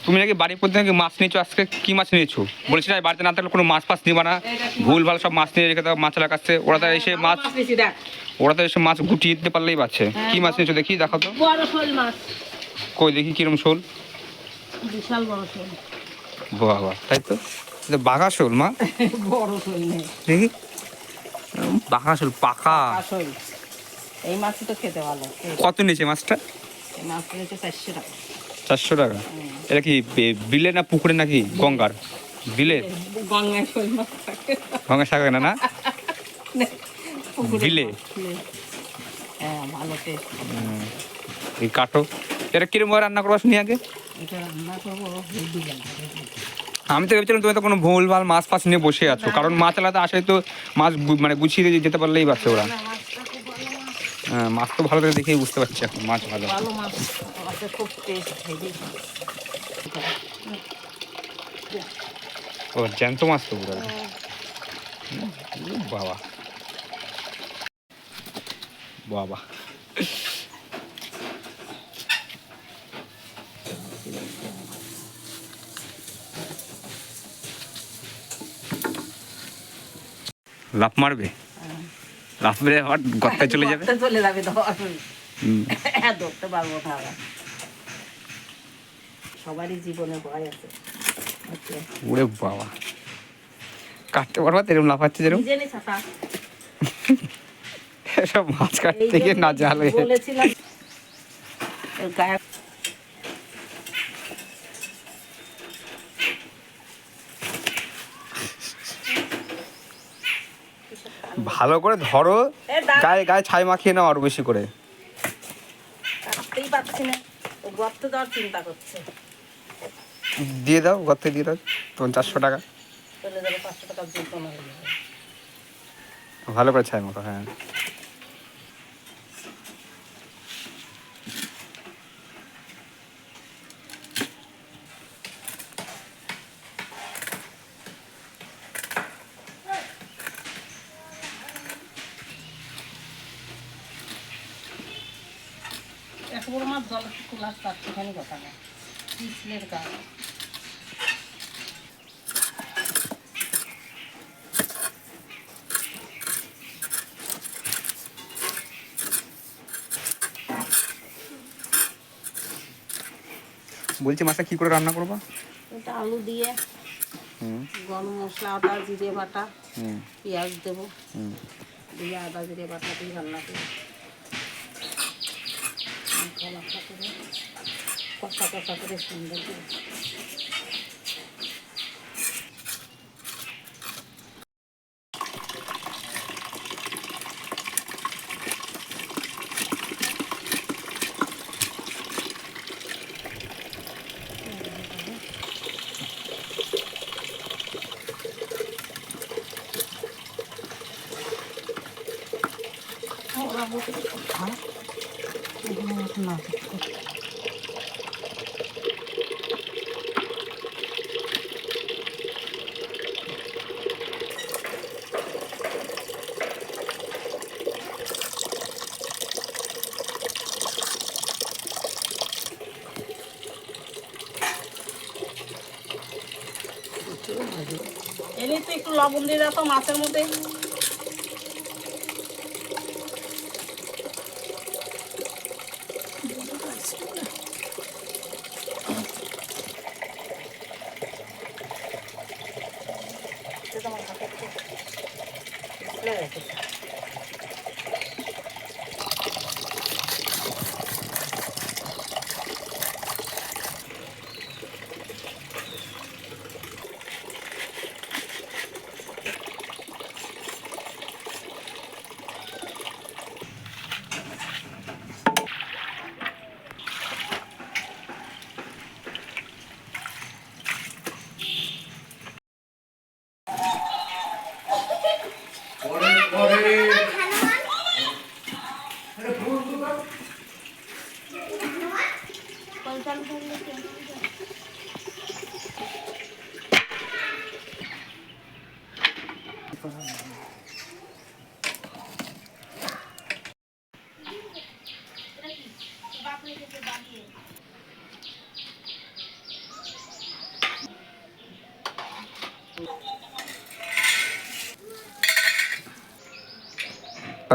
তুমি নাকি বাড়ির প্রতি নাকি মাছ নিয়েছো, আজকে কি মাছ নিয়েছো? বলছি না বাড়িতে না থাকলে কোনো মাছ ফাছ নিবা না, ভুল ভাল সব মাছ নিয়ে রেখে দাও মাছের কাছে। ওরা তো এসে মাছ গুটিয়ে দিতে পারলেই বাঁচে। কি মাছ নিয়েছো দেখি, দেখাও তো। বড় শোল মাছ। কই দেখি কিরম শোল। বিশাল বড় শোল। বাবা, তাই তো বাঘা শোল মা। বড় শোল নেই দেখি, বাঘা শোল পাকা। শোল এই মাছ তো খেতে ভালো। কত নিয়েছে মাছটা? মাছটা নিয়েছে 400 টাকা। 400 টাকা? এটা কি বিলে না পুকুরে নাকি গঙ্গার? বিলে? গঙ্গায় শোল মাছ থাকে। গঙ্গা সাগরে না? না পুকুরে বিলে। হ্যাঁ, ভালো টেস্ট। এই কাটো। এটা কিরম ভাবে রান্না করবো শুনি আগে। এটা রান্না করবো হেভি লাগবে। আমি তো ভেবেছিলাম তুমি তো কোনো ভুল ভাল মাছ ফাছ নিয়ে বসে আছো, কারণ মাছ আলাদা আসে তো মাছ মানে গুছিয়ে দিয়ে যেতে পারলেই বাঁচে ওরা। হ্যাঁ, মাছ তো ভালো করে দেখেই বুঝতে পারছি এখন মাছ ভালো। ভালো মাছ, মাছের খুব টেস্ট হেভি। ও জ্যান্ত মাছ তো পুরো। বাবা বাবা, লাফ মারবে? লাফ মেরে আবার গর্তায় চলে যাবে। ধরতে পারবো না। সবারই জীবনে ভয় আছে। ওরে বাবা, কাটতে পারবা তো এরকম লাফাচ্ছে যেরকম। সব মাছ কাটতে গিয়ে না জাল হয়ে বলেছিলাম গায়ে। ভালো করে ধরো, গায়ে গায়ে ছাই মাখিয়ে নাও আরো বেশি করে। কাটতেই পারছি না, গর্ত দেওয়ার চিন্তা করছে। দিয়ে দাও, গর্তে দিয়ে দাও, তোমার 400 টাকা চলে যাবে। 500 টাকা জুতো না হয়ে যাবে। ভালো করে ছাই মাখো। হ্যাঁ, এত বড় মাছ জলে খোলা চারটিখানি কথা না, পিছলের গাছ। বলছি মাছটা কি করে রান্না করবা? এটা আলু দিয়ে গরম মশলা, আদা জিরে বাটা, পেঁয়াজ দেবো, দিয়ে আদা জিরে বাটা দিয়ে রান্না করবো। কষা কষা করে সুন্দর করে। এনে তো একটু লবণ দিয়ে দাও তো মাছের মধ্যে।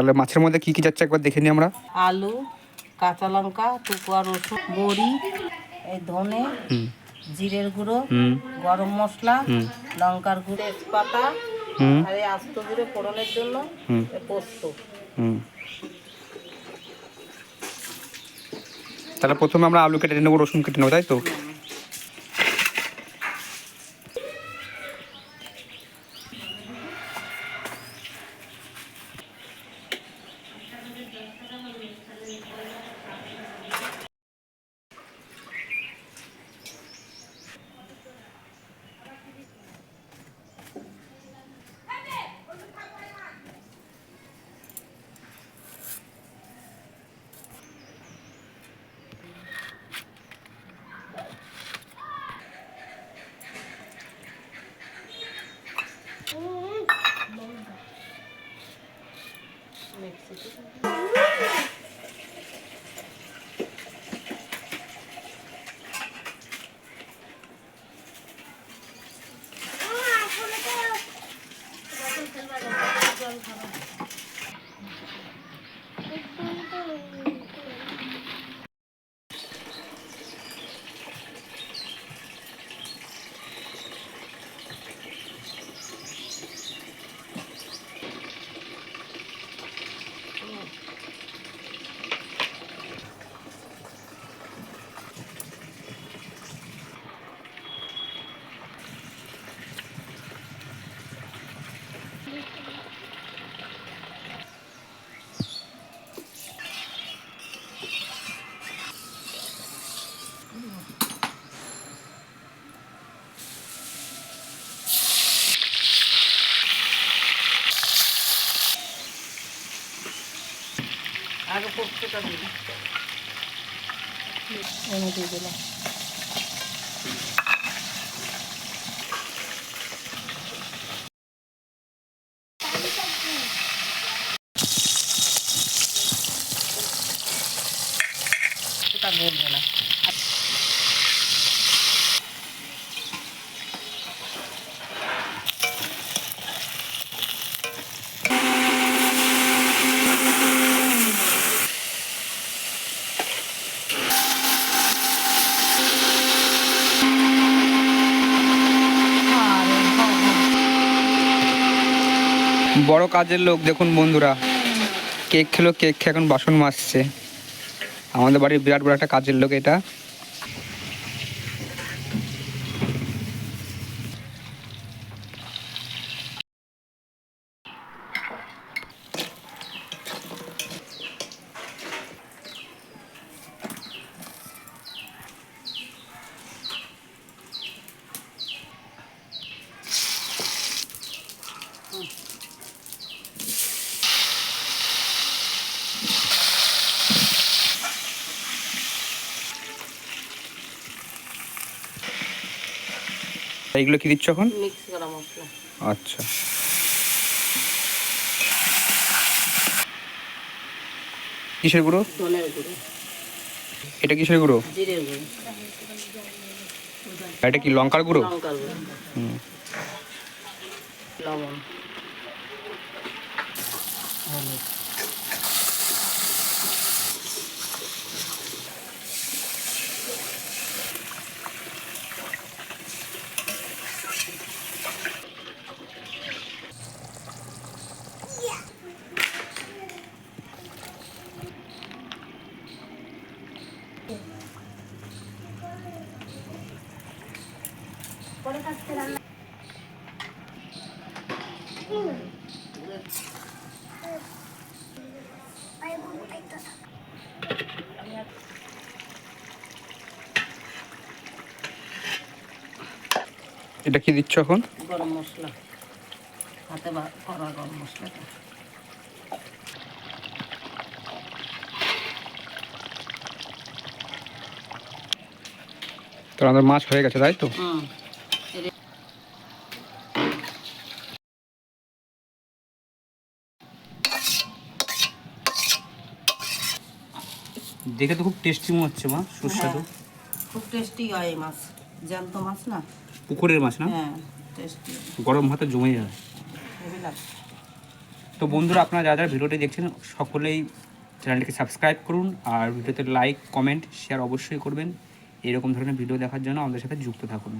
তাহলে মাছের মধ্যে কি কি যাচ্ছে একবার দেখে নিই আমরা। আলু, কাঁচা লঙ্কা, টুকুয়া রসুন, বড়ি, এই ধনে, হুম জিরের গুঁড়ো, হুম গরম মশলা, হুম লঙ্কার গুঁড়ো, তেজপাতা, হুম আর এই আস্ত জিরে ফোড়নের জন্য হুম এ পোস্ত। হুম। তাহলে প্রথমে আমরা আলু কেটে নেবো, রসুন কেটে নেবো, তাই তো? আগে পোস্তটা দিই, এনে দিয়ে দিলাম। সেটা বলবে না। বড় কাজের লোক দেখুন বন্ধুরা, কেক খেলো, কেক খেয়ে এখন বাসন মাজছে। আমাদের বাড়ির বিরাট বড় একটা কাজের লোক এটা। এইগুলো কি দিচ্ছ এখন? মিক্স করা মশলা। আচ্ছা, কিসের গুঁড়ো? ধনের গুঁড়ো, এটা কিসের গুঁড়ো? জিরের গুঁড়ো, আর এটা কি লঙ্কার গুঁড়ো? লঙ্কার গুঁড়ো, হুম। লবণ, হলুদ। এটা কি দিচ্ছ এখন? গরম মশলা, হাতে করা গরম মশলাটা। তো আমাদের মাছ হয়ে গেছে, তাই তো? হুম। দেখে তো খুব টেস্টি মনে হচ্ছে মা, সুস্বাদু। হ্যাঁ, খুব টেস্টি হয় এই মাছ, জ্যান্ত মাছ না। পুকুরের মাছ না? হ্যাঁ, টেস্টি, গরম ভাতে জমে যায়। হেভি লাগে। তো বন্ধুরা আপনারা যারা যারা ভিডিওটি দেখছেন সকলেই চ্যানেলটিকে সাবস্ক্রাইব করুন, আর ভিডিওতে লাইক কমেন্ট শেয়ার অবশ্যই করবেন। এরকম ধরনের ভিডিও দেখার জন্য আমাদের সাথে যুক্ত থাকুন।